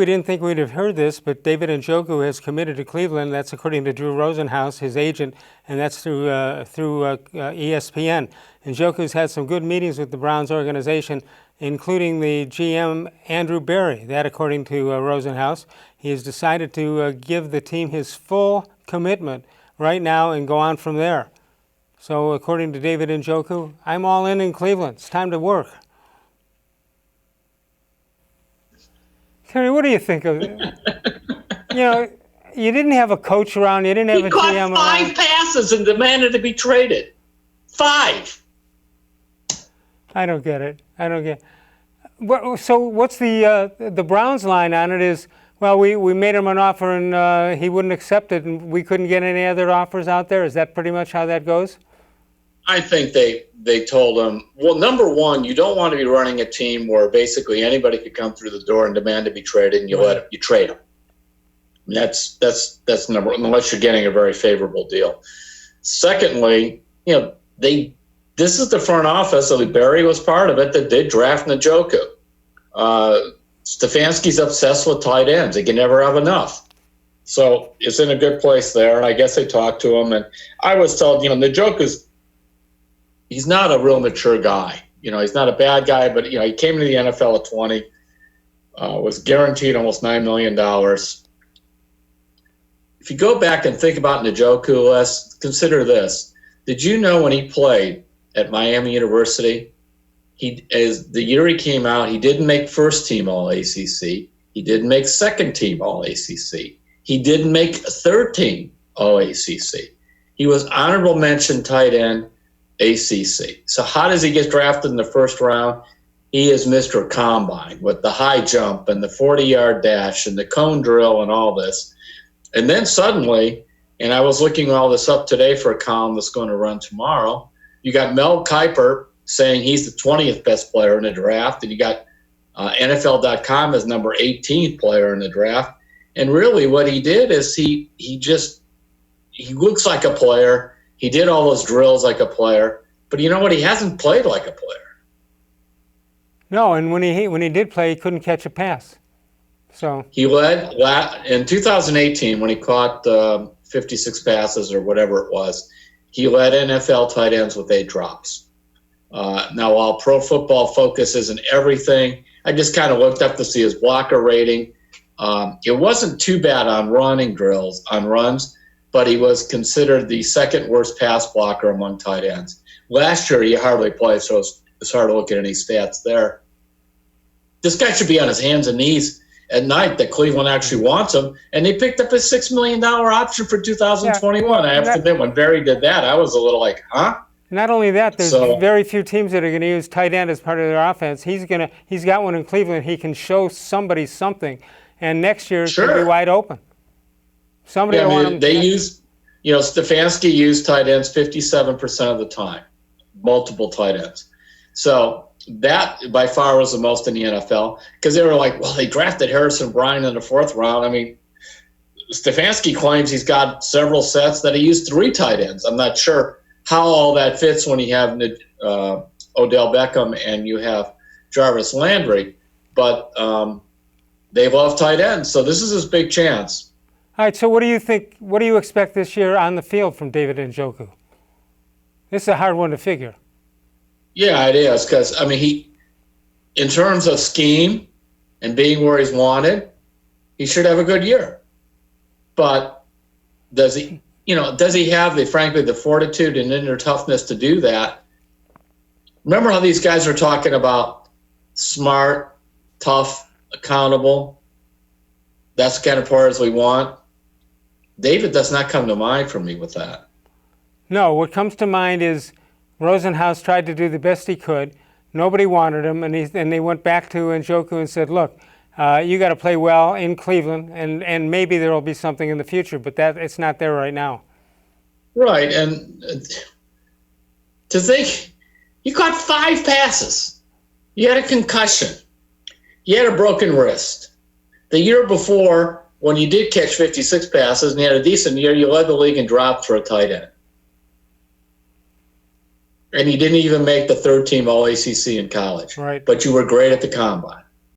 We didn't think we'd have heard this, but David Njoku has committed to Cleveland. That's according to Drew Rosenhaus, his agent, and that's through ESPN. Njoku's had some good meetings with the Browns organization, including the GM Andrew Berry. That, according to Rosenhaus, he has decided to give the team his full commitment right now and go on from there. So, according to David Njoku, I'm all in Cleveland. It's time to work. Terry, what do you think of it? You didn't have a coach around. You didn't have a GM around. He caught 5 passes and demanded to be traded. 5. I don't get it. So what's the Browns line on it is, well, we made him an offer and he wouldn't accept it and we couldn't get any other offers out there? Is that pretty much how that goes? I think they told him, well, number one, you don't want to be running a team where basically anybody could come through the door and demand to be traded, and you trade them. That's number one, unless you're getting a very favorable deal. Secondly, this is the front office. So Barry was part of it that did draft Njoku. Stefanski's obsessed with tight ends. He can never have enough. So it's in a good place there, and I guess they talked to him. And I was told, Njoku's. He's not a real mature guy. He's not a bad guy, but, he came to the NFL at 20, was guaranteed almost $9 million. If you go back and think about Njoku, let's consider this. Did you know when he played at Miami University, the year he came out, he didn't make first team All-ACC. He didn't make second team All-ACC. He didn't make third team All-ACC. He was honorable mention tight end ACC. So how does he get drafted in the first round? He is Mr. Combine with the high jump and the 40-yard dash and the cone drill and all this. And then suddenly, and I was looking all this up today for a column that's going to run tomorrow, you got Mel Kiper saying he's the 20th best player in the draft, and you got NFL.com as number 18th player in the draft. And really what he did is he looks like a player. He did all those drills like a player, but you know what? He hasn't played like a player. No, and when he did play, he couldn't catch a pass. So he led in 2018 when he caught 56 passes or whatever it was. He led NFL tight ends with 8 drops. Now, while Pro Football Focus isn't everything, I just kind of looked up to see his blocker rating. It wasn't too bad on runs. But he was considered the second worst pass blocker among tight ends. Last year, he hardly played, so it's hard to look at any stats there. This guy should be on his hands and knees at night that Cleveland actually wants him, and they picked up a $6 million option for 2021. I have to admit, when Barry did that, I was a little like, huh? Not only that, there's very few teams that are going to use tight end as part of their offense. He's got one in Cleveland. He can show somebody something, and next year it's going to be wide open. Stefanski used tight ends 57% of the time, multiple tight ends. So that by far was the most in the NFL because they were like, well, they drafted Harrison Bryant in the 4th round. I mean, Stefanski claims he's got several sets that he used 3 tight ends. I'm not sure how all that fits when you have Odell Beckham and you have Jarvis Landry, but they love tight ends. So this is his big chance. All right, so what do you think? What do you expect this year on the field from David Njoku? This is a hard one to figure. Yeah, it is because he, in terms of scheme and being where he's wanted, he should have a good year. But does he have the fortitude and inner toughness to do that? Remember how these guys are talking about smart, tough, accountable. That's the kind of players we want. David does not come to mind for me with that. No, what comes to mind is Rosenhaus tried to do the best he could. Nobody wanted him, and they went back to Njoku and said, look, you got to play well in Cleveland, and maybe there will be something in the future, but it's not there right now. Right, and to think, you caught 5 passes. You had a concussion. You had a broken wrist. The year before, when you did catch 56 passes and you had a decent year, you led the league in drops for a tight end. And you didn't even make the 3rd team All-ACC in college. Right. But you were great at the combine.